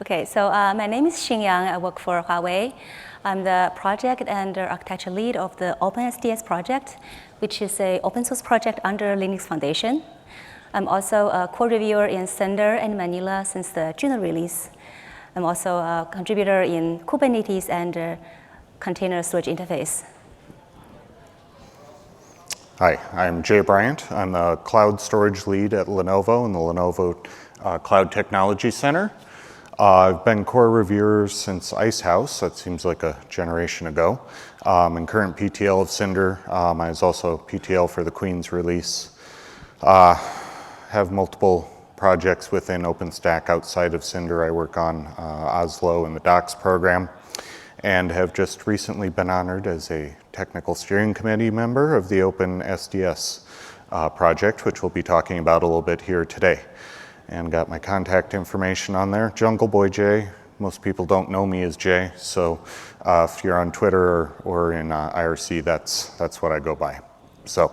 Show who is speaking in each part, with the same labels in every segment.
Speaker 1: Okay, so my name is Xin Yang. I work for Huawei. I'm the project and architecture lead of the OpenSDS project, which is an open source project under Linux Foundation. I'm also a co-reviewer in Cinder and Manila since the June release. I'm also a contributor in Kubernetes and container storage interface.
Speaker 2: Hi, I'm Jay Bryant. I'm the cloud storage lead at Lenovo in the Lenovo Cloud Technology Center. I've been core reviewer since Icehouse, that seems like a generation ago. And current PTL of Cinder. I was also PTL for the Queen's release. Have multiple projects within OpenStack outside of Cinder. I work on Oslo and the Docs program, and have just recently been honored as a technical steering committee member of the OpenSDS project, which we'll be talking about a little bit here today. And got my contact information on there. Jungle Boy Jay. Most people don't know me as Jay, so if you're on Twitter or in IRC, that's what I go by. So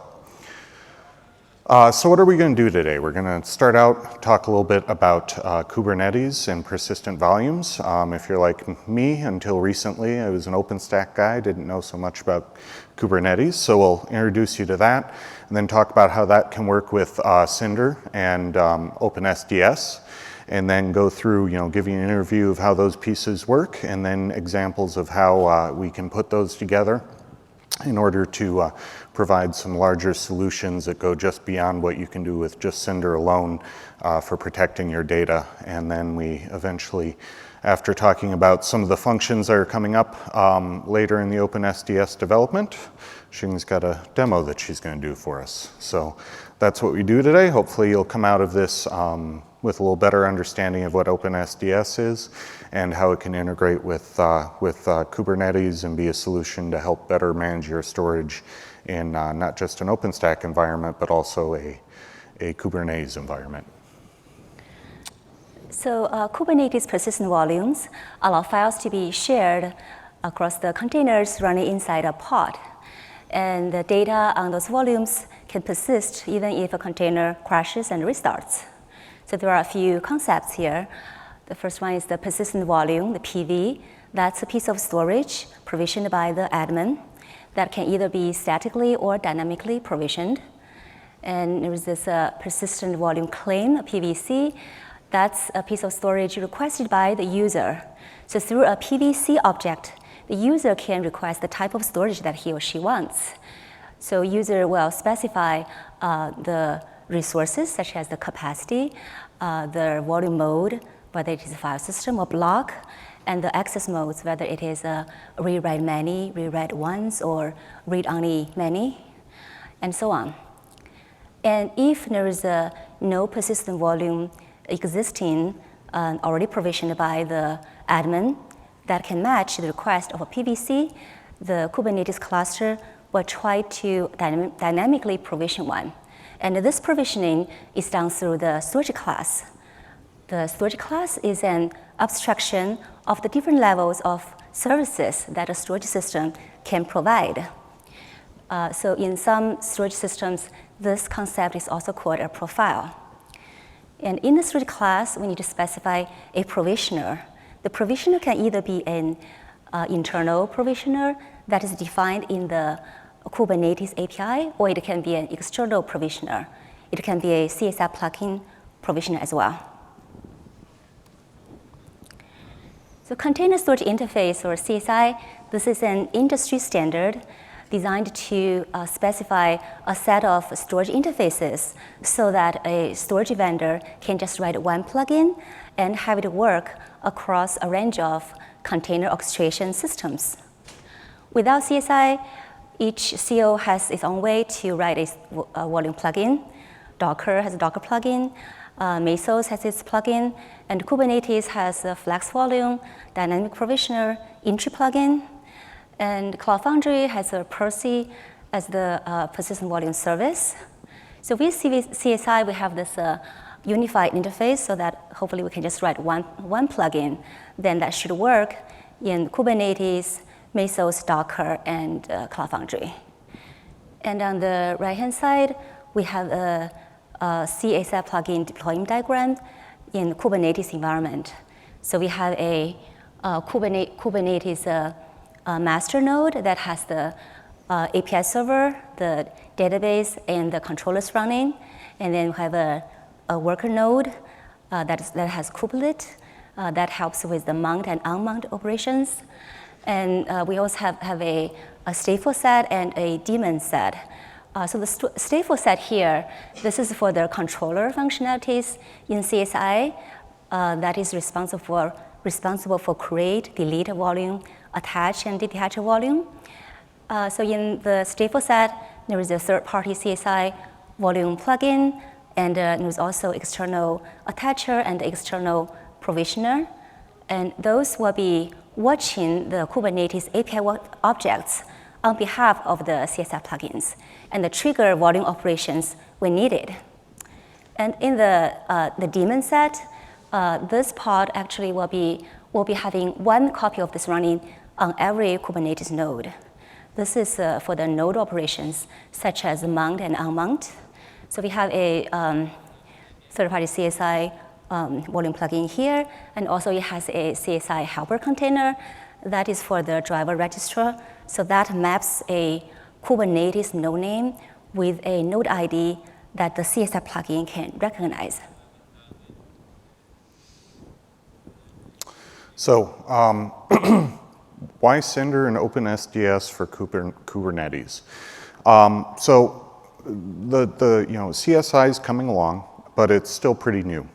Speaker 2: what are we going to do today? We're going to start out, talk a little bit about Kubernetes and persistent volumes. If you're like me, until recently, I was an OpenStack guy, didn't know so much about Kubernetes, so we'll introduce you to that, and then talk about how that can work with Cinder and OpenSDS, and then go through, give you an interview of how those pieces work, and then examples of how we can put those together in order to provide some larger solutions that go just beyond what you can do with just Cinder alone for protecting your data. And then we eventually, after talking about some of the functions that are coming up later in the OpenSDS development, Xing's got a demo that she's going to do for us. So that's what we do today. Hopefully you'll come out of this with a little better understanding of what OpenSDS is and how it can integrate with Kubernetes and be a solution to help better manage your storage in not just an OpenStack environment, but also a Kubernetes environment.
Speaker 1: So Kubernetes persistent volumes allow files to be shared across the containers running inside a pod. And the data on those volumes can persist even if a container crashes and restarts. So there are a few concepts here. The first one is the persistent volume, the PV. That's a piece of storage provisioned by the admin that can either be statically or dynamically provisioned. And there is this persistent volume claim, a PVC. That's a piece of storage requested by the user. So through a PVC object, the user can request the type of storage that he or she wants. So user will specify the resources, such as the capacity, the volume mode, whether it is a file system or block, and the access modes, whether it is a read-write many, read-write once, or read-only many, and so on. And if there is no persistent volume existing already provisioned by the admin that can match the request of a PVC, the Kubernetes cluster will try to dynamically provision one. And this provisioning is done through the storage class. The storage class is an abstraction of the different levels of services that a storage system can provide. So in some storage systems, this concept is also called a profile. And in the storage class, we need to specify a provisioner. The provisioner can either be an internal provisioner that is defined in the Kubernetes API, or it can be an external provisioner. It can be a CSI plugin provisioner as well. So container storage interface, or CSI, this is an industry standard designed to specify a set of storage interfaces so that a storage vendor can just write one plugin and have it work across a range of container orchestration systems. Without CSI, each CO has its own way to write a volume plugin. Docker has a Docker plugin. Mesos has its plugin. And Kubernetes has a Flex Volume, Dynamic Provisioner, entry plugin. And Cloud Foundry has a Percy as the persistent volume service. So with CSI, we have this unified interface so that hopefully we can just write one plugin. Then that should work in Kubernetes, Mesos, Docker, and Cloud Foundry. And on the right-hand side, we have a CSI plugin deployment diagram in Kubernetes environment. So we have a Kubernetes master node that has the API server, the database, and the controllers running. And then we have a worker node that has kubelet that helps with the mount and unmount operations. And we also have a stateful set and a daemon set. So the stateful set here, this is for the controller functionalities in CSI that is responsible for create, delete volume, attach, and detach volume. So in the stateful set, there is a third-party CSI volume plugin, and there's also external attacher and external provisioner. And those will be watching the Kubernetes API objects on behalf of the CSI plugins and the trigger volume operations when needed. And in the daemon set, this pod actually will be having one copy of this running on every Kubernetes node. This is for the node operations, such as mount and unmount. So we have a third-party CSI volume plugin here, and also it has a CSI helper container that is for the driver registrar. So that maps a Kubernetes node name with a node ID that the CSI plugin can recognize.
Speaker 2: So why Cinder and OpenSDS for Kubernetes? So the CSI is coming along, but it's still pretty new.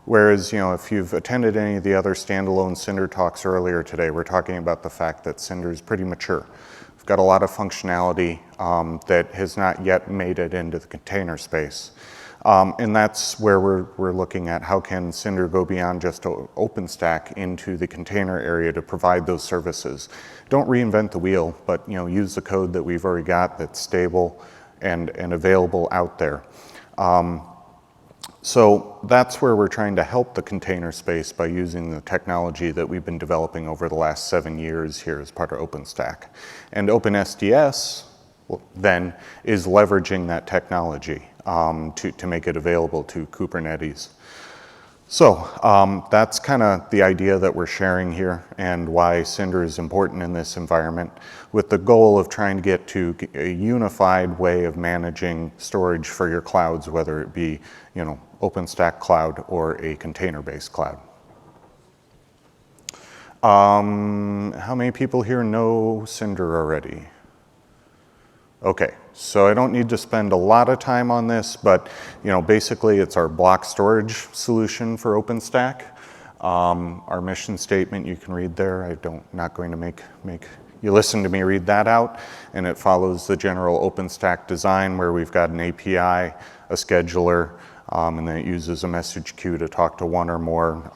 Speaker 2: Whereas, if you've attended any of the other standalone Cinder talks earlier today, we're talking about the fact that Cinder is pretty mature. We've got a lot of functionality that has not yet made it into the container space. And that's where we're looking at how can Cinder go beyond just OpenStack into the container area to provide those services. Don't reinvent the wheel, but use the code that we've already got that's stable and available out there. So that's where we're trying to help the container space by using the technology that we've been developing over the last 7 years here as part of OpenStack. And OpenSDS then is leveraging that technology to make it available to Kubernetes. So that's kind of the idea that we're sharing here and why Cinder is important in this environment, with the goal of trying to get to a unified way of managing storage for your clouds, whether it be OpenStack cloud or a container-based cloud. How many people here know Cinder already? Okay, so I don't need to spend a lot of time on this, but basically it's our block storage solution for OpenStack. Our mission statement you can read there. I'm not going to make you listen to me read that out, and it follows the general OpenStack design where we've got an API, a scheduler, and then it uses a message queue to talk to one or more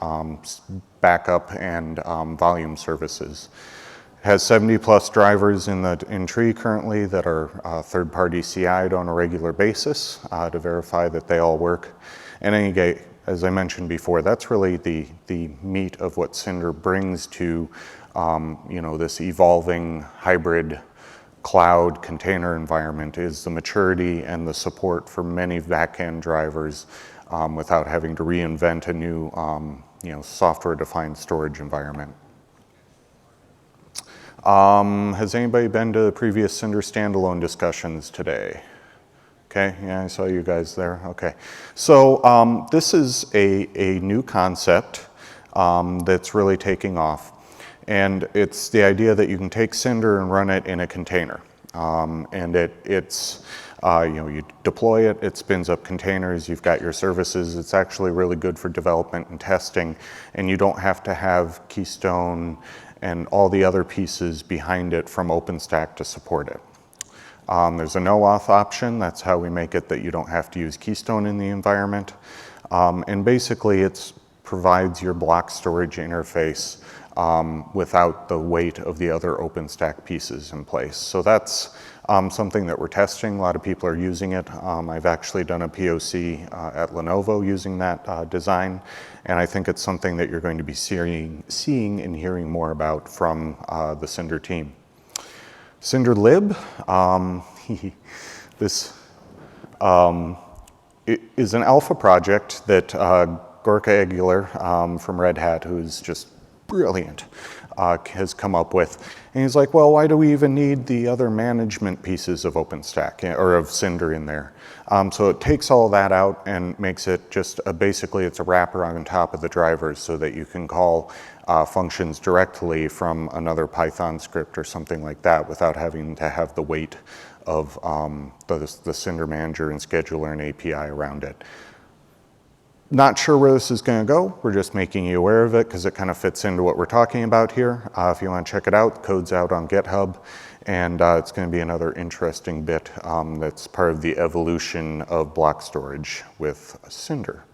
Speaker 2: backup and volume services. Has 70+ drivers in tree currently that are third-party CI'd on a regular basis to verify that they all work. And again, as I mentioned before, that's really the meat of what Cinder brings to this evolving hybrid cloud container environment, is the maturity and the support for many backend drivers without having to reinvent a new software-defined storage environment. Has anybody been to the previous Cinder standalone discussions today? Okay, yeah, I saw you guys there. Okay, so this is a new concept that's really taking off, and it's the idea that you can take Cinder and run it in a container, and you deploy it, it spins up containers, you've got your services. It's actually really good for development and testing, and you don't have to have Keystone and all the other pieces behind it from OpenStack to support it. There's a no-auth option. That's how we make it that you don't have to use Keystone in the environment. And basically, it provides your block storage interface without the weight of the other OpenStack pieces in place. So that's something that we're testing. A lot of people are using it. I've actually done a POC at Lenovo using that design, and I think it's something that you're going to be seeing and hearing more about from the Cinder team. Cinder lib, this is an alpha project that Gorka Eguler from Red Hat, who's just brilliant, has come up with. And he's like, well, why do we even need the other management pieces of OpenStack or of Cinder in there? So it takes all that out and makes it just basically it's a wrapper on top of the drivers so that you can call functions directly from another Python script or something like that without having to have the weight of the Cinder manager and scheduler and API around it. Not sure where this is going to go. We're just making you aware of it because it kind of fits into what we're talking about here. If you want to check it out, the code's out on GitHub, and it's going to be another interesting bit that's part of the evolution of block storage with Cinder.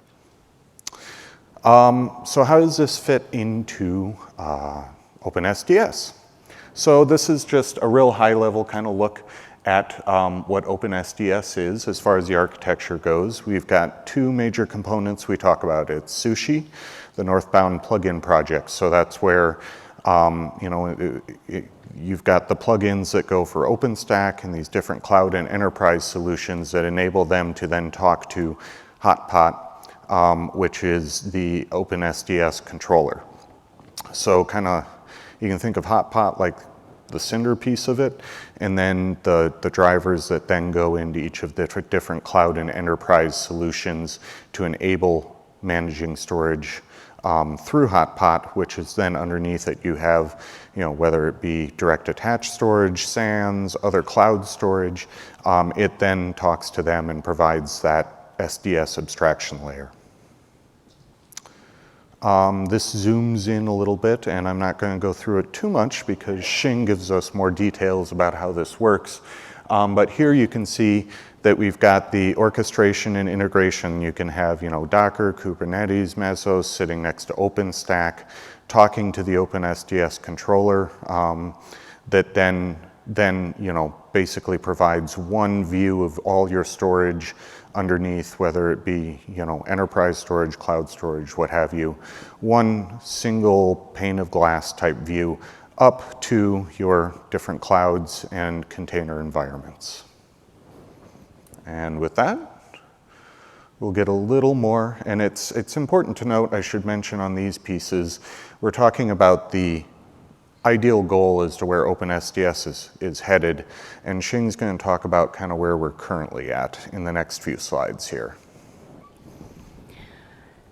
Speaker 2: So how does this fit into OpenSDS? So this is just a real high-level kind of look at what OpenSDS is as far as the architecture goes. We've got two major components we talk about. It's Sushi, the northbound plugin project. So that's where you've got the plugins that go for OpenStack and these different cloud and enterprise solutions that enable them to then talk to Hotpot, which is the OpenSDS controller. So kind of, you can think of Hotpot like the Cinder piece of it, and then the drivers that then go into each of the different cloud and enterprise solutions to enable managing storage through Hotpot, which is then underneath it you have, whether it be direct attached storage, SANs, other cloud storage, it then talks to them and provides that SDS abstraction layer. This zooms in a little bit, and I'm not going to go through it too much because Xing gives us more details about how this works. But here you can see that we've got the orchestration and integration. You can have, Docker, Kubernetes, Mesos sitting next to OpenStack, talking to the OpenSDS controller that then basically provides one view of all your storage underneath, whether it be, enterprise storage, cloud storage, what have you, one single pane of glass type view up to your different clouds and container environments. And with that, we'll get a little more, and it's important to note, I should mention on these pieces, we're talking about the ideal goal as to where OpenSDS is headed, and Xing's going to talk about kind of where we're currently at in the next few slides here.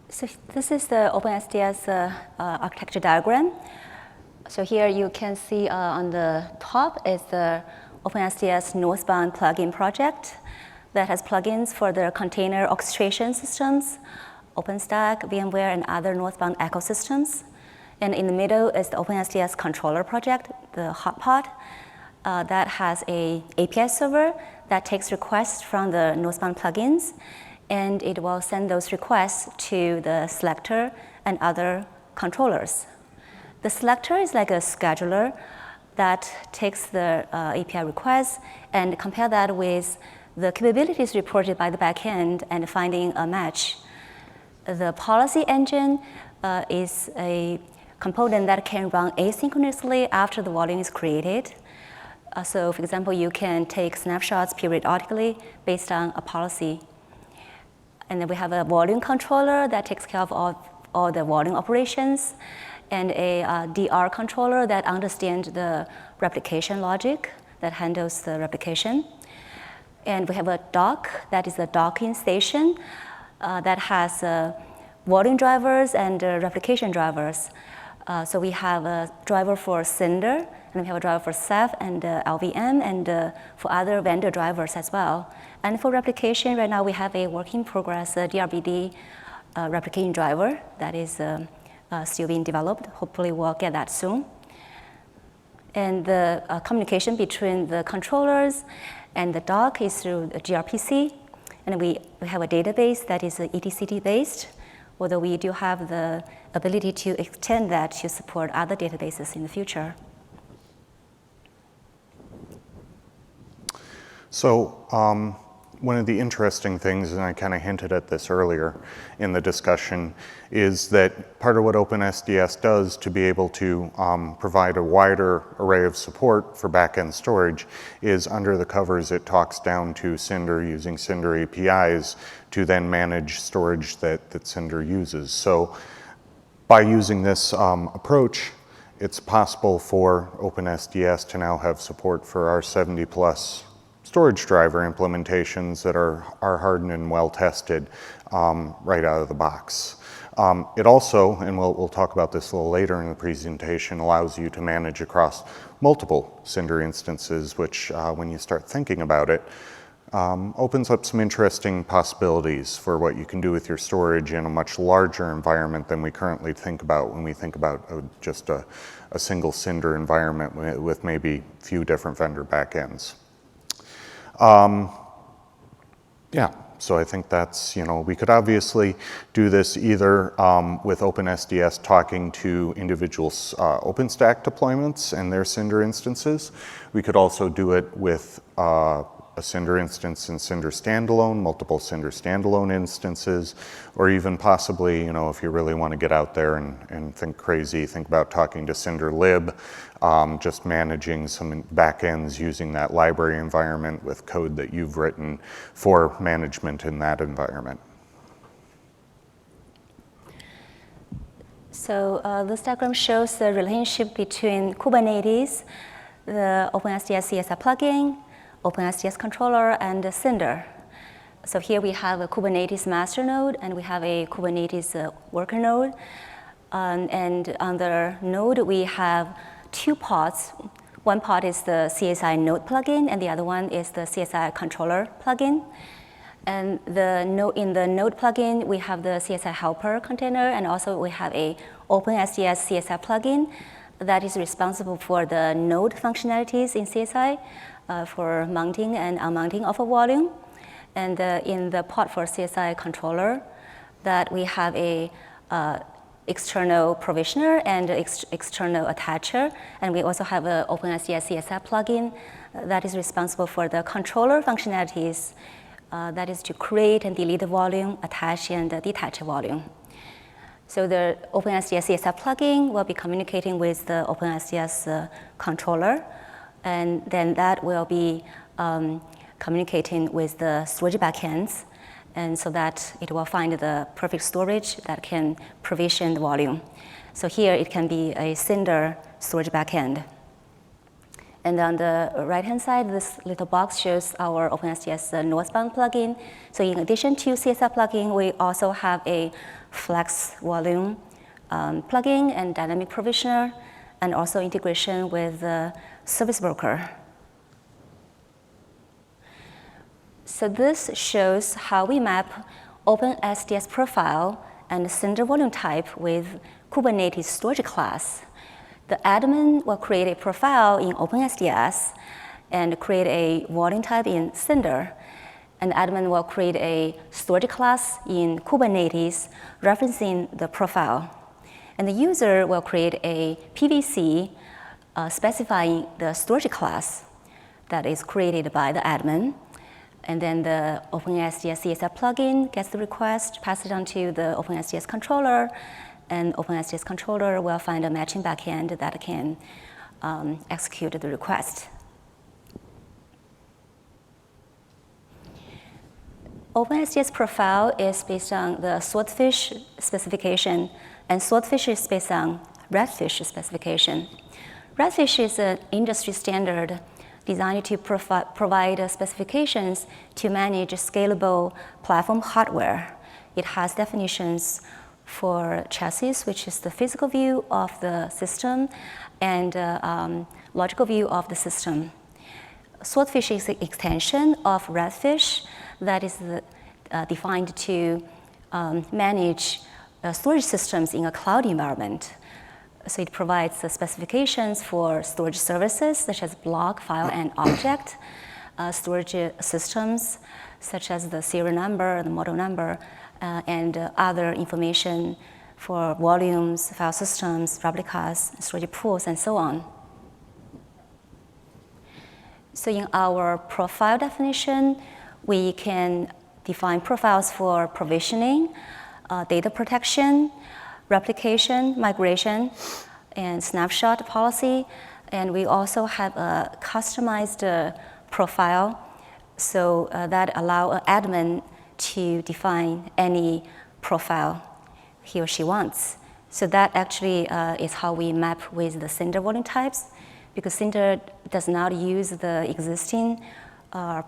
Speaker 1: So this is the OpenSDS architecture diagram. So here you can see on the top is the OpenSDS northbound plugin project that has plugins for the container orchestration systems, OpenStack, VMware, and other northbound ecosystems. And in the middle is the OpenSDS controller project, the Hotpot, that has a API server that takes requests from the northbound plugins, and it will send those requests to the selector and other controllers. The selector is like a scheduler that takes the API requests and compare that with the capabilities reported by the backend and finding a match. The policy engine is a component that can run asynchronously after the volume is created. So for example, you can take snapshots periodically based on a policy. And then we have a volume controller that takes care of all the volume operations, and a DR controller that understands the replication logic that handles the replication. And we have a dock that is a docking station that has volume drivers and replication drivers. So we have a driver for Cinder, and we have a driver for Ceph and LVM, and for other vendor drivers as well. And for replication, right now we have a work in progress DRBD replication driver that is still being developed. Hopefully we'll get that soon. And the communication between the controllers and the dock is through the gRPC. And we have a database that is etcd based, although we do have the ability to extend that to support other databases in the future.
Speaker 2: So one of the interesting things, and I kind of hinted at this earlier in the discussion, is that part of what OpenSDS does to be able to provide a wider array of support for backend storage is under the covers it talks down to Cinder using Cinder APIs to then manage storage that Cinder uses. So by using this approach, it's possible for OpenSDS to now have support for our 70+ storage driver implementations that are hardened and well tested right out of the box. It also, and we'll talk about this a little later in the presentation, allows you to manage across multiple Cinder instances, which when you start thinking about it, opens up some interesting possibilities for what you can do with your storage in a much larger environment than we currently think about when we think about just a single Cinder environment with maybe a few different vendor backends. Yeah, so I think that's, we could obviously do this either with OpenSDS talking to individual OpenStack deployments and their Cinder instances. We could also do it with a Cinder instance in Cinder standalone, multiple Cinder standalone instances, or even possibly, if you really want to get out there and think crazy, think about talking to Cinder lib, just managing some backends using that library environment with code that you've written for management in that environment.
Speaker 1: So this diagram shows the relationship between Kubernetes, the OpenSDS CSI plugin, OpenSDS controller, and Cinder. So here we have a Kubernetes master node, and we have a Kubernetes worker node. And on the node, we have two pods. One pod is the CSI node plugin, and the other one is the CSI controller plugin. And in the node plugin, we have the CSI helper container, and also we have a OpenSDS CSI plugin that is responsible for the node functionalities in CSI for mounting and unmounting of a volume. And in the pod for CSI controller, that we have a external provisioner and external attacher, and we also have an OpenSDS CSI plugin that is responsible for the controller functionalities, that is to create and delete the volume, attach and detach a volume. So the OpenSDS CSI plugin will be communicating with the OpenSDS controller, and then that will be communicating with the storage backends, and so that it will find the perfect storage that can provision the volume. So here it can be a Cinder storage backend. And on the right-hand side, this little box shows our OpenSDS northbound plugin. So in addition to CSI plugin, we also have a flex volume plugin and dynamic provisioner, and also integration with the service broker. So this shows how we map OpenSDS profile and Cinder volume type with Kubernetes storage class. The admin will create a profile in OpenSDS and create a volume type in Cinder. And the admin will create a storage class in Kubernetes referencing the profile. And the user will create a PVC specifying the storage class that is created by the admin. And then the OpenSDS CSI plugin gets the request, pass it on to the OpenSDS controller, and OpenSDS controller will find a matching backend that can execute the request. OpenSDS profile is based on the swordfish specification, and swordfish is based on redfish specification. Redfish is an industry standard designed to provide specifications to manage scalable platform hardware. It has definitions for chassis, which is the physical view of the system, and logical view of the system. Swordfish is an extension of redfish that is defined to manage storage systems in a cloud environment. So it provides the specifications for storage services such as block, file, and object, storage systems such as the serial number, the model number, and other information for volumes, file systems, replicas, storage pools, and so on. So in our profile definition, we can define profiles for provisioning, data protection, replication, migration, and snapshot policy. And we also have a customized profile so that allow an admin to define any profile he or she wants. So that actually is how we map with the Cinder volume types, because Cinder does not use the existing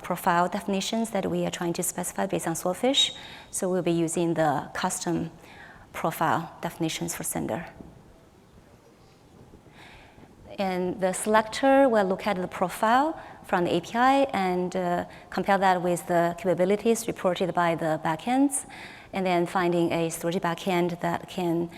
Speaker 1: profile definitions that we are trying to specify based on swordfish. So we'll be using the custom profile definitions for Cinder. And the selector will look at the profile from the API and compare that with the capabilities reported by the backends, and then finding a storage backend that can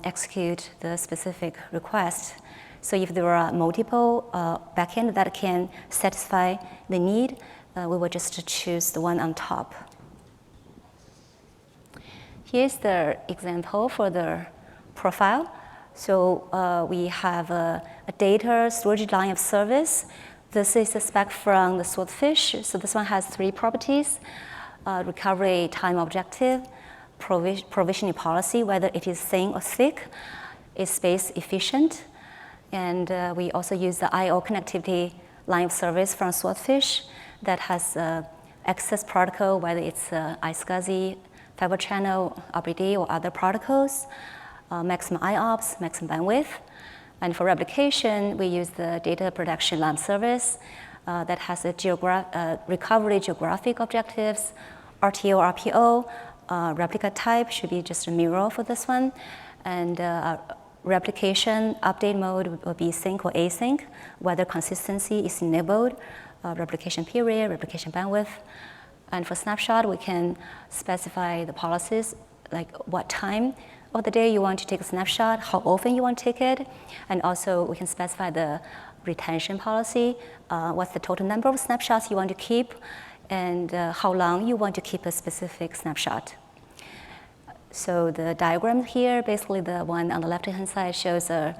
Speaker 1: execute the specific request. So if there are multiple backends that can satisfy the need, we will just choose the one on top. Here's the example for the profile. So we have a data storage line of service. This is a spec from the swordfish. So this one has 3 properties: recovery time objective, provisioning policy, whether it is thin or thick, is space efficient, and we also use the I/O connectivity line of service from swordfish that has access protocol, whether it's iSCSI, Fiber Channel, RBD, or other protocols. Maximum IOPS, maximum bandwidth. And for replication, we use the data protection line service that has a recovery geographic objectives, RTO, RPO, replica type should be just a mirror for this one. And replication update mode will be sync or async, whether consistency is enabled, replication period, replication bandwidth. And for snapshot, we can specify the policies, like what time of the day you want to take a snapshot, how often you want to take it, and also we can specify the retention policy, what's the total number of snapshots you want to keep, and how long you want to keep a specific snapshot. So the diagram here, basically the one on the left-hand side shows a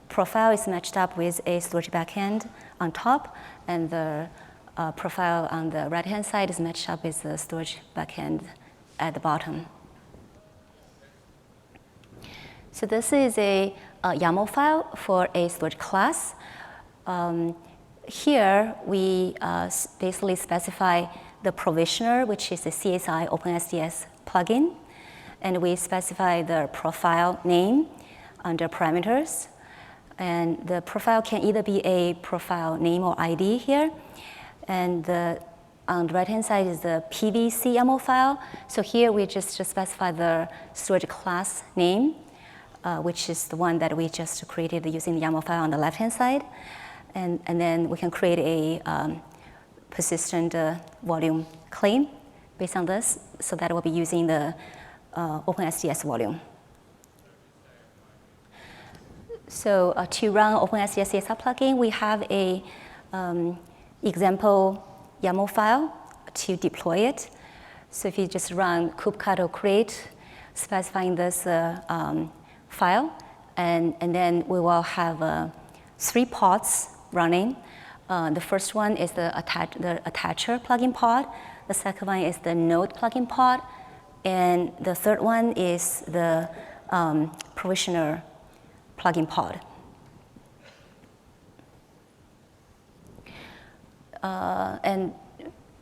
Speaker 1: profile is matched up with a storage backend on top, and the profile on the right-hand side is matched up with the storage backend at the bottom. So this is a YAML file for a storage class. Here, we basically specify the provisioner, which is the CSI OpenSDS plugin. And we specify the profile name under parameters. And the profile can either be a profile name or ID here. And on the right-hand side is the PVC YAML file. So here, we just specify the storage class name, which is the one that we just created using the YAML file on the left-hand side. And then we can create a persistent volume claim based on this. So that will be using the OpenSDS volume. So to run OpenSDS CSR plugin, we have a example YAML file to deploy it. So if you just run kubectl create, specifying this file, and then we will have 3 pods running. The first one is the attacher plugin pod. The second one is the node plugin pod. And the third one is the provisioner plugin pod. And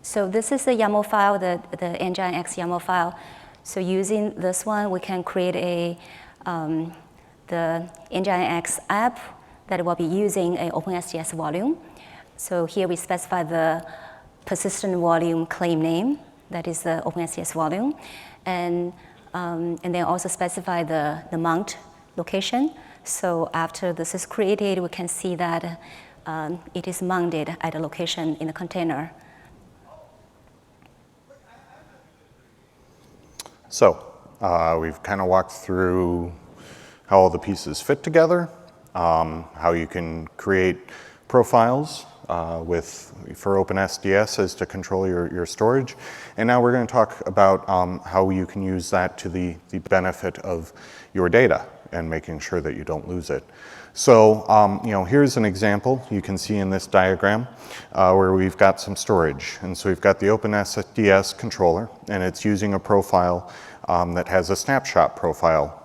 Speaker 1: so this is the YAML file, the Nginx YAML file. So using this one, we can create the Nginx app that will be using an OpenSDS volume. So here we specify the persistent volume claim name, that is the OpenSDS volume, and then also specify the mount location. So after this is created, we can see that it is mounted at a location in the container.
Speaker 2: So we've kind of walked through how all the pieces fit together, how you can create profiles for OpenSDS as to control your storage. And now we're going to talk about how you can use that to the benefit of your data and making sure that you don't lose it. So, here's an example you can see in this diagram where we've got some storage. And so we've got the OpenSDS controller, and it's using a profile that has a snapshot profile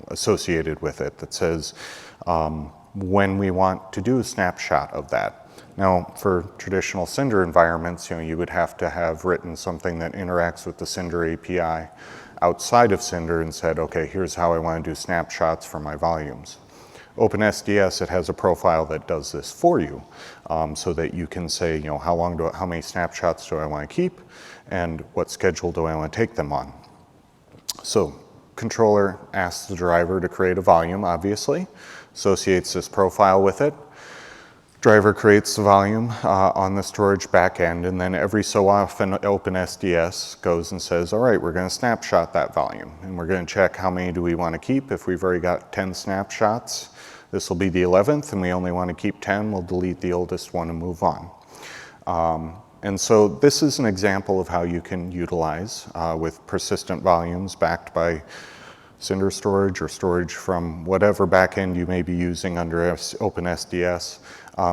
Speaker 2: associated with it that says when we want to do a snapshot of that. Now, for traditional Cinder environments, you would have to have written something that interacts with the Cinder API outside of Cinder and said, okay, here's how I want to do snapshots for my volumes. OpenSDS, it has a profile that does this for you, so that you can say, how many snapshots do I want to keep, and what schedule do I want to take them on. So, controller asks the driver to create a volume, obviously, associates this profile with it. Driver creates the volume on the storage backend, and then every so often OpenSDS goes and says, all right, we're going to snapshot that volume, and we're going to check how many do we want to keep. If we've already got 10 snapshots, this will be the 11th, and we only want to keep 10, we'll delete the oldest one and move on. And so this is an example of how you can utilize with persistent volumes backed by Cinder storage or storage from whatever backend you may be using under OpenSDS,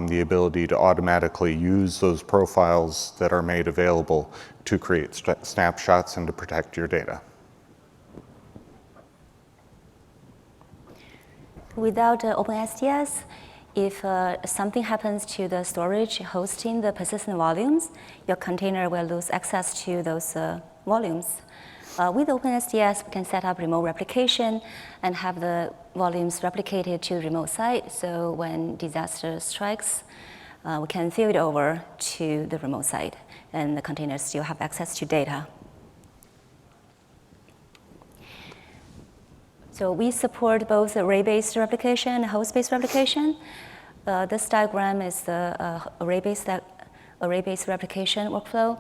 Speaker 2: the ability to automatically use those profiles that are made available to create snapshots and to protect your data.
Speaker 1: Without OpenSDS, if something happens to the storage hosting the persistent volumes, your container will lose access to those volumes. With OpenSDS, we can set up remote replication and have the volumes replicated to the remote site. So when disaster strikes, we can fill it over to the remote site, and the containers still have access to data. So we support both array-based replication and host-based replication. This diagram is the array-based replication workflow.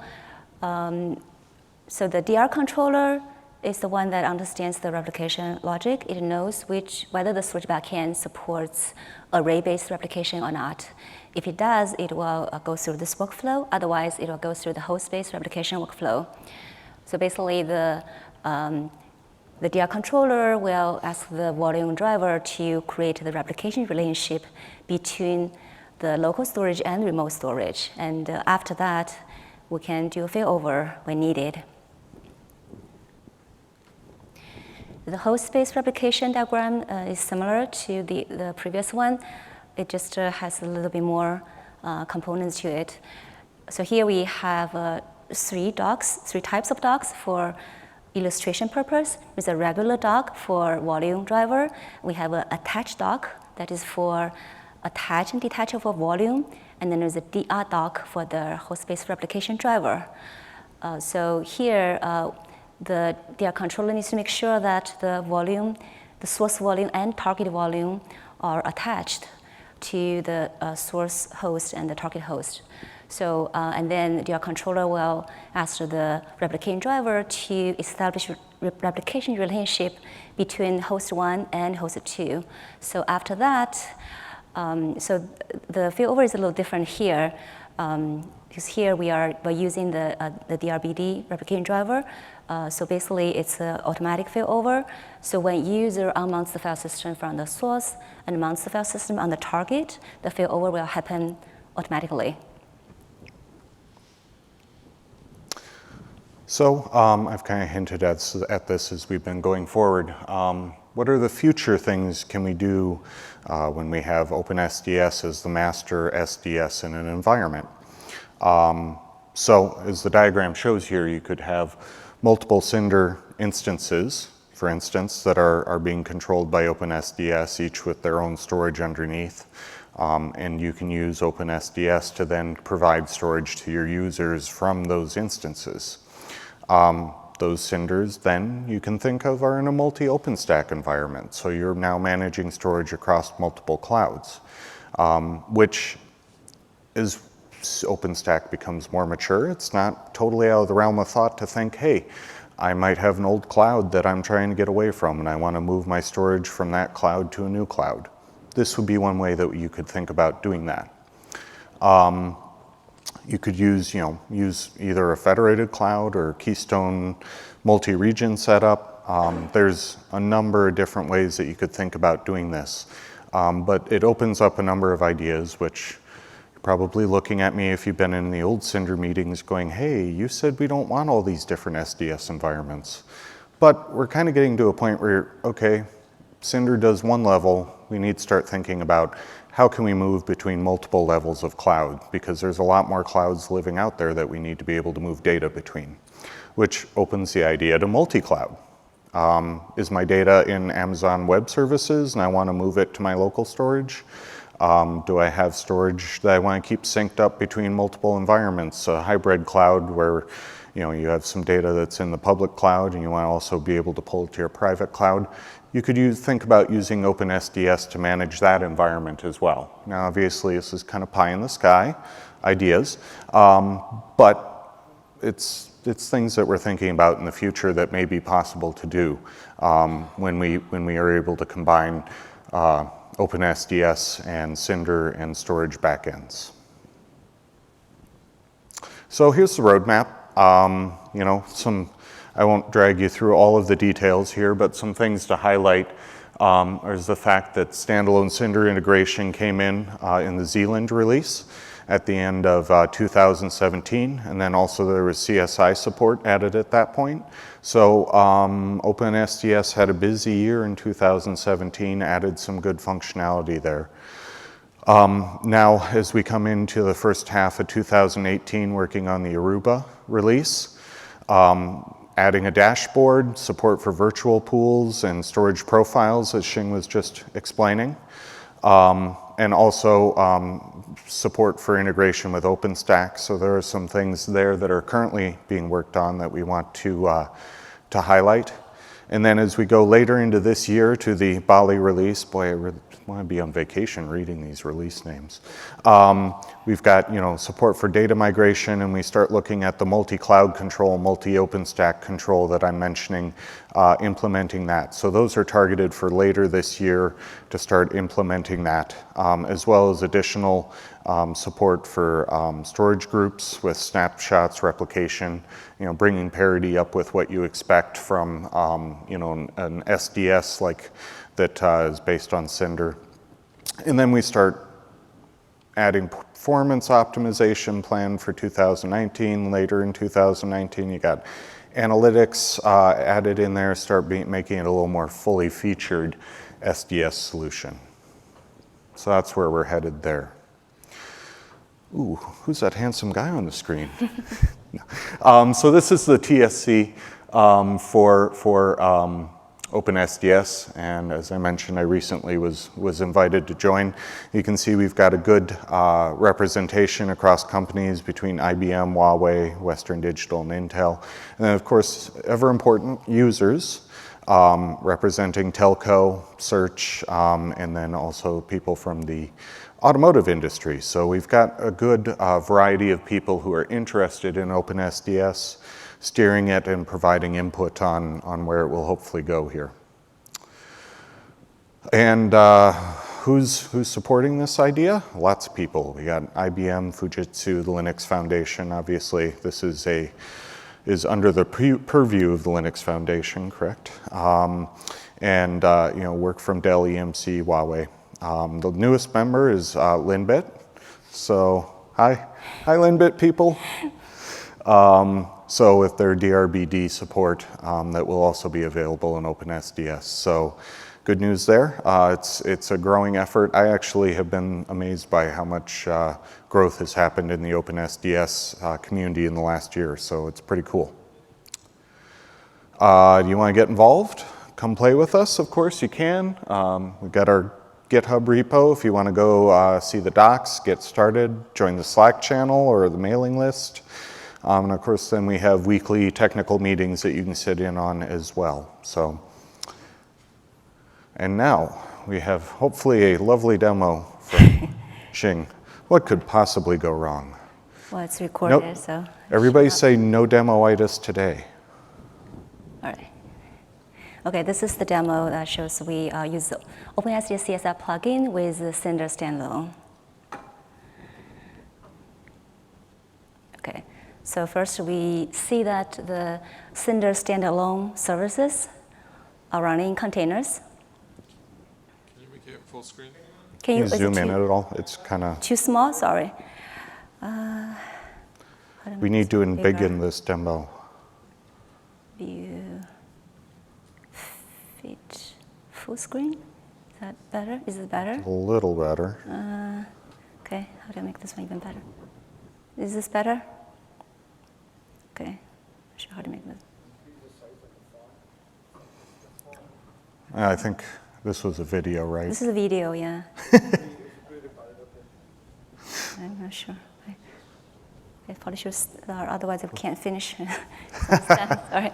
Speaker 1: So the DR controller is the one that understands the replication logic. It knows whether the storage backend supports array-based replication or not. If it does, it will go through this workflow. Otherwise, it will go through the host-based replication workflow. So basically, the DR controller will ask the volume driver to create the replication relationship between the local storage and remote storage. And after that, we can do a failover when needed. The host-based replication diagram is similar to the previous one. It just has a little bit more components to it. So here we have three types of docs for illustration purpose. There's a regular doc for volume driver. We have an attached doc that is for attach and detach of a volume. And then there's a DR doc for the host-based replication driver. So here, the DR controller needs to make sure that the volume, the source volume and target volume are attached to the source host and the target host. So, and then the DR controller will ask the replication driver to establish replication relationship between host 1 and host 2. So after that, so the failover is a little different here, because here we're using the DRBD replication driver. So basically, it's an automatic failover. So when user unmounts the file system from the source and mounts the file system on the target, the failover will happen automatically.
Speaker 2: So I've kind of hinted at this as we've been going forward. What are the future things can we do when we have OpenSDS as the master SDS in an environment? So as the diagram shows here, you could have multiple Cinder instances, for instance, that are being controlled by OpenSDS, each with their own storage underneath. And you can use OpenSDS to then provide storage to your users from those instances. Those Cinders, then, you can think of are in a multi-OpenStack environment. So you're now managing storage across multiple clouds, which as OpenStack becomes more mature, it's not totally out of the realm of thought to think, hey, I might have an old cloud that I'm trying to get away from, and I want to move my storage from that cloud to a new cloud. This would be one way that you could think about doing that. You could use either a federated cloud or Keystone multi-region setup. there's a number of different ways that you could think about doing this. But it opens up a number of ideas, which you're probably looking at me if you've been in the old Cinder meetings going, hey, you said we don't want all these different SDS environments. But we're kind of getting to a point where, okay, Cinder does one level, we need to start thinking about how can we move between multiple levels of cloud, because there's a lot more clouds living out there that we need to be able to move data between, which opens the idea to multi-cloud. Is my data in Amazon Web Services and I want to move it to my local storage? Do I have storage that I want to keep synced up between multiple environments? A hybrid cloud where you have some data that's in the public cloud and you want to also be able to pull it to your private cloud. You could think about using OpenSDS to manage that environment as well. Now, obviously, this is kind of pie in the sky ideas, but it's things that we're thinking about in the future that may be possible to do when we are able to combine OpenSDS and Cinder and storage backends. So here's the roadmap. I won't drag you through all of the details here, but some things to highlight is the fact that standalone Cinder integration came in the Zealand release at the end of 2017, and then also there was CSI support added at that point. So OpenSDS had a busy year in 2017, added some good functionality there. Now, as we come into the first half of 2018, working on the Aruba release, adding a dashboard, support for virtual pools and storage profiles, as Xing was just explaining, and also support for integration with OpenStack. So there are some things there that are currently being worked on that we want to highlight. And then as we go later into this year to the Bali release, boy, I really want to be on vacation reading these release names. We've got support for data migration, and we start looking at the multi-cloud control, multi-OpenStack control that I'm mentioning, implementing that. So those are targeted for later this year to start implementing that, as well as additional support for storage groups with snapshots, replication, bringing parity up with what you expect from an SDS like that is based on Cinder. And then we start adding performance optimization plan for 2019. Later in 2019, you got analytics added in there, making it a little more fully featured SDS solution. So that's where we're headed there. Ooh, who's that handsome guy on the screen? So this is the TSC for OpenSDS, and as I mentioned, I recently was invited to join. You can see we've got a good representation across companies between IBM, Huawei, Western Digital, and Intel. And then, of course, ever important users representing telco, search, and then also people from the automotive industry. So we've got a good variety of people who are interested in OpenSDS, steering it and providing input on where it will hopefully go here. And who's supporting this idea? Lots of people. We got IBM, Fujitsu, the Linux Foundation. Obviously, this is under the purview of the Linux Foundation, correct? And work from Dell, EMC, Huawei. The newest member is Linbit. So hi Linbit people. So with their DRBD support, that will also be available in OpenSDS. So good news there. It's a growing effort. I actually have been amazed by how much growth has happened in the OpenSDS community in the last year. So it's pretty cool. Do you want to get involved? Come play with us. Of course you can. We've got our GitHub repo if you want to go see the docs, get started, join the Slack channel or the mailing list. And of course, then we have weekly technical meetings that you can sit in on as well. So, and now we have hopefully a lovely demo from Xing. What could possibly go wrong?
Speaker 1: Well, it's recorded, nope. So.
Speaker 2: Everybody say no demo-itis today.
Speaker 1: All right. Okay, this is the demo that shows we use the OpenSDS CSI plugin with the Cinder standalone. Okay, so first we see that the Cinder standalone services are running containers.
Speaker 3: Can you make it full screen?
Speaker 1: Can
Speaker 2: Can you
Speaker 1: is it
Speaker 2: zoom in
Speaker 1: too-
Speaker 2: at all? It's kind of,
Speaker 1: Too small? Sorry.
Speaker 2: we need to
Speaker 1: bigger.
Speaker 2: embiggen this demo.
Speaker 1: View, fit, full screen. Is that better? Is it better?
Speaker 2: A little better.
Speaker 1: Okay, how do I make this one even better? Is this better? Okay, not sure how to make this.
Speaker 2: I think this was a video, right?
Speaker 1: This is a video, yeah. I'm not sure. I probably should start, otherwise I can't finish. Sorry.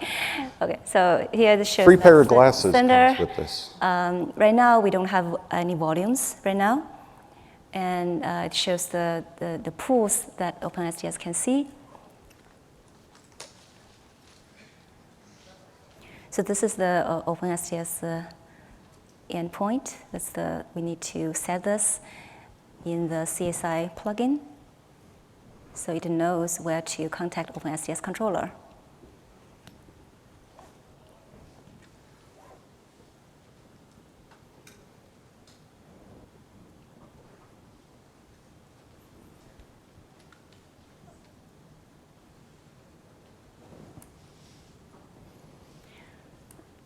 Speaker 1: Okay, so here this shows
Speaker 2: Free pair of
Speaker 1: the
Speaker 2: glasses
Speaker 1: Cinder.
Speaker 2: comes with this.
Speaker 1: Right now, we don't have any volumes right now. And it shows the pools that OpenSDS can see. So this is the OpenSDS endpoint. We need to set this in the CSI plugin, so it knows where to contact OpenSDS controller.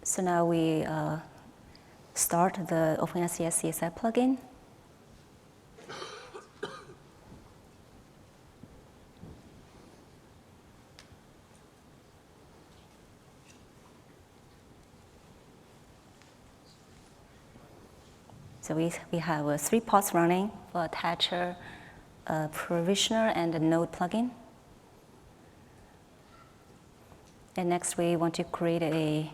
Speaker 1: So now we start the OpenSDS CSI plugin. So we have 3 pods running for attacher, provisioner, and a node plugin. And next we want to create an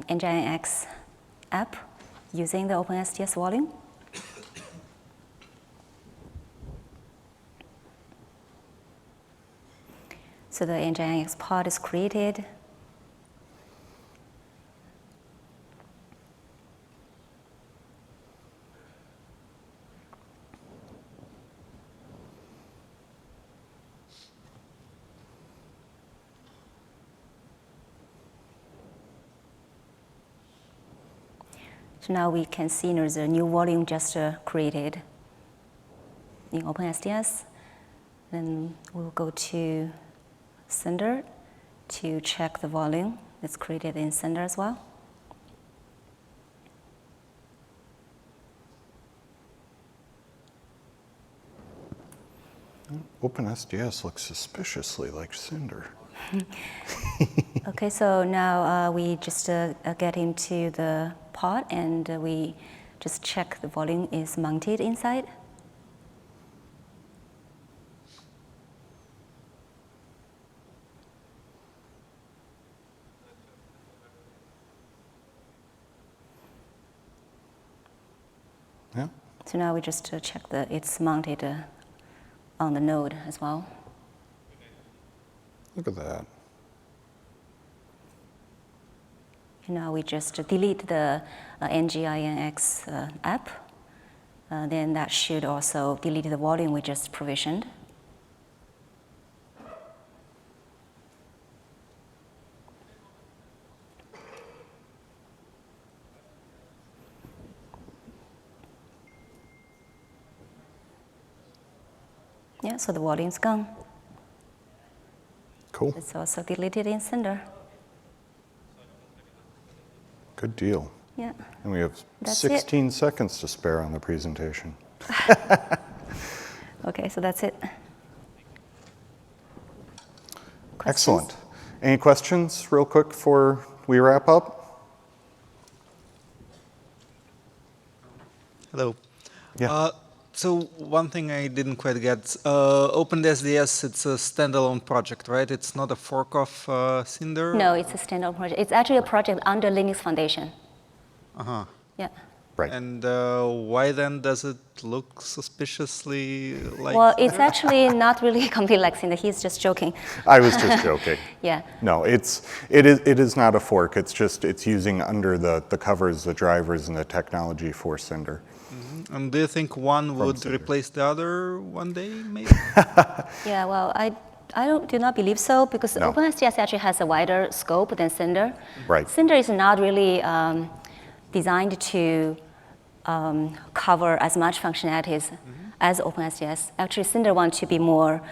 Speaker 1: Nginx app using the OpenSDS volume. So the Nginx pod is created. So now we can see there's a new volume just created in OpenSDS. Then we'll go to Cinder to check the volume that's created in Cinder as well.
Speaker 2: OpenSDS looks suspiciously like Cinder.
Speaker 1: Okay, so now we just get into the pod and we just check the volume is mounted inside.
Speaker 2: Yeah.
Speaker 1: So now we just check that it's mounted on the node as well.
Speaker 2: Look at that.
Speaker 1: And now we just delete the Nginx app. Then that should also delete the volume we just provisioned. Yeah, so the volume's gone.
Speaker 2: Cool.
Speaker 1: It's also deleted in Cinder.
Speaker 2: Good deal.
Speaker 1: Yeah.
Speaker 2: And we have
Speaker 1: That's
Speaker 2: 16 seconds to spare on the presentation.
Speaker 1: Okay, so that's it. Questions?
Speaker 2: Excellent. Any questions real quick before we wrap up?
Speaker 4: Hello.
Speaker 2: Yeah.
Speaker 4: So one thing I didn't quite get, OpenSDS, it's a standalone project, right? It's not a fork of Cinder?
Speaker 1: No, it's a standalone project. It's actually a project under Linux Foundation.
Speaker 4: Uh-huh.
Speaker 1: Yeah.
Speaker 2: Right.
Speaker 4: And why then does it look suspiciously like
Speaker 1: Well, it's
Speaker 4: Cinder?
Speaker 1: actually not really complete like Cinder. He's just joking.
Speaker 2: I was just joking.
Speaker 1: Yeah.
Speaker 2: No, it is not a fork. It's using under the covers, the drivers, and the technology for Cinder.
Speaker 4: And do you think one would
Speaker 2: Cinder.
Speaker 4: replace the other one day, maybe?
Speaker 1: Yeah, well, I do not believe so, because
Speaker 2: No.
Speaker 1: OpenSDS actually has a wider scope than Cinder.
Speaker 2: Right.
Speaker 1: Cinder is not really designed to cover as much functionalities as OpenSDS. Actually, Cinder wants to be more,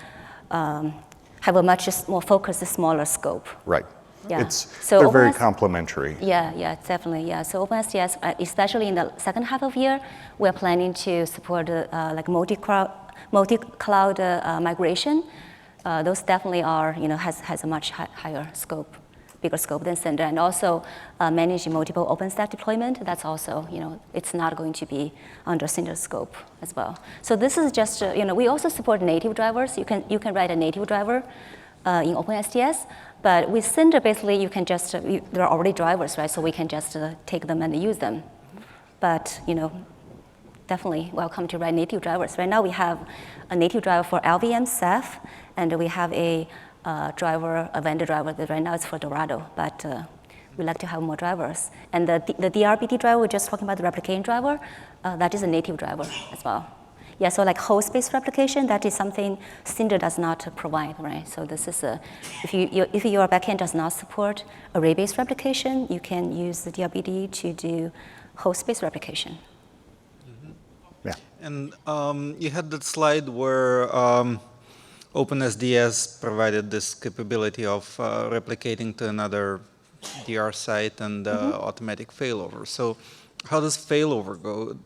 Speaker 1: have a much more focused, smaller scope.
Speaker 2: Right.
Speaker 1: Yeah.
Speaker 2: They're very complementary.
Speaker 1: Yeah, definitely. Yeah. So OpenSDS, especially in the second half of the year, we're planning to support like multi-cloud migration. Those definitely are, has a much higher scope, bigger scope than Cinder, and also managing multiple OpenStack deployment. That's also, it's not going to be under Cinder scope as well. So this is just, we also support native drivers. You can write a native driver in OpenSDS, but with Cinder, basically, you can just, there are already drivers, right? So we can just take them and use them. But, definitely welcome to write native drivers. Right now, we have a native driver for LVM, Ceph, and we have a vendor driver that right now is for Dorado, but we'd like to have more drivers. And the DRBT driver, we're just talking about the replication driver, that is a native driver as well. Yeah, so like host-based replication, that is something Cinder does not provide, right? So this is if your backend does not support array-based replication, you can use the DRBT to do host-based replication.
Speaker 2: Yeah.
Speaker 4: And you had that slide where OpenSDS provided this capability of replicating to another DR site and automatic failover. So how does failover go?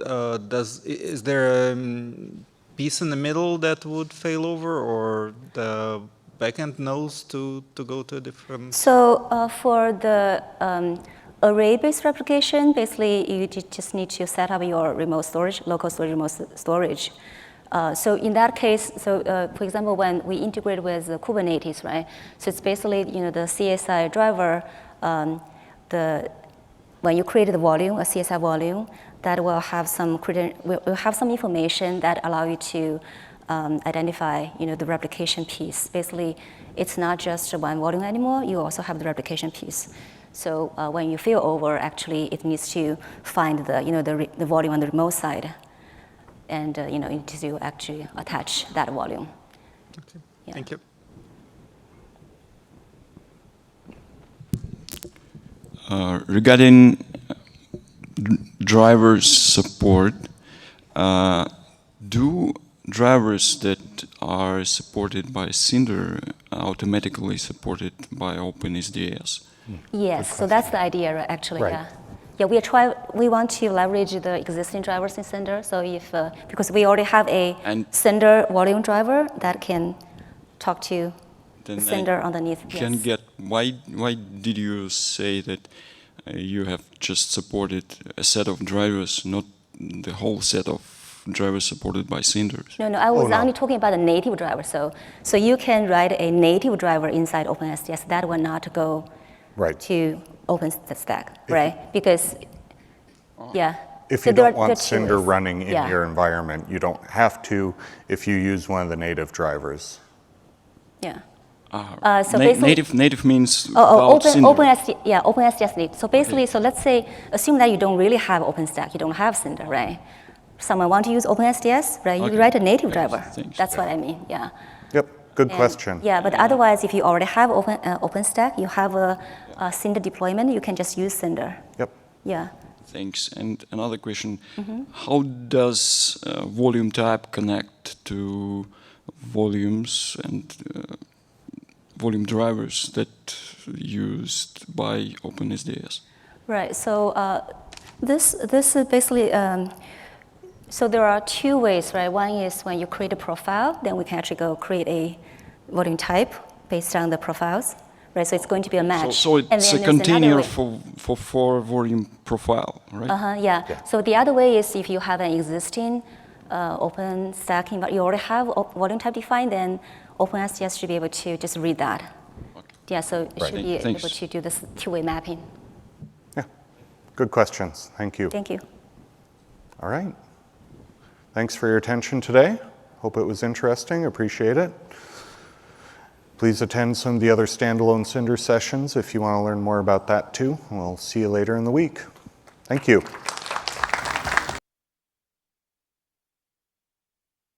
Speaker 4: Is there a piece in the middle that would fail over, or the backend knows to go to a different?
Speaker 1: So for the array-based replication, basically you just need to set up your remote storage, local storage, remote storage. So in that case, for example, when we integrate with Kubernetes, right? So it's basically, the CSI driver, when you create the volume, a CSI volume, that will have some information that allow you to identify, the replication piece. Basically, it's not just one volume anymore. You also have the replication piece. So when you fail over, actually, it needs to find the volume on the remote side, and you need to actually attach that volume.
Speaker 4: Okay.
Speaker 1: Yeah.
Speaker 4: Thank you.
Speaker 5: Regarding drivers support, do drivers that are supported by Cinder automatically supported by OpenSDS?
Speaker 1: Yes, so that's the idea, actually.
Speaker 2: Right.
Speaker 1: Yeah. Yeah, we want to leverage the existing drivers in Cinder. So because we already have a Cinder volume driver that can talk to Cinder underneath. Yes.
Speaker 5: Why did you say that you have just supported a set of drivers, not the whole set of drivers supported by Cinder?
Speaker 1: No, I was only talking about a native driver. So you can write a native driver inside OpenSDS that will not go to OpenStack, right? Because,
Speaker 2: If you don't want Cinder running in your environment, you don't have to if you use one of the native drivers.
Speaker 1: Yeah.
Speaker 5: So native means
Speaker 1: OpenSDS native. So basically, so let's say, assume that you don't really have OpenStack, you don't have Cinder, right? Someone want to use OpenSDS, right? You write a native driver.
Speaker 5: Thanks.
Speaker 1: That's what I mean, yeah.
Speaker 2: Yep, good question.
Speaker 1: Yeah, but otherwise, if you already have OpenStack, you have a Cinder deployment, you can just use Cinder.
Speaker 2: Yep.
Speaker 1: Yeah.
Speaker 5: Thanks. And another question, how does volume type connect to volumes and volume drivers that used by OpenSDS?
Speaker 1: Right, so this is basically, so there are two ways, right? One is when you create a profile, then we can actually go create a volume type based on the profiles, right? So it's going to be a match.
Speaker 5: So it's a container for volume profile, right?
Speaker 1: Yeah. So the other way is if you have an existing OpenStack environment, you already have volume type defined, then OpenSDS should be able to just read that.
Speaker 5: Okay.
Speaker 1: Yeah, so it should be
Speaker 5: Thanks.
Speaker 1: able to do this two-way mapping.
Speaker 2: Yeah, good questions. Thank you.
Speaker 1: Thank you.
Speaker 2: All right. Thanks for your attention today. Hope it was interesting. Appreciate it. Please attend some of the other standalone Cinder sessions if you want to learn more about that too. We'll see you later in the week. Thank you.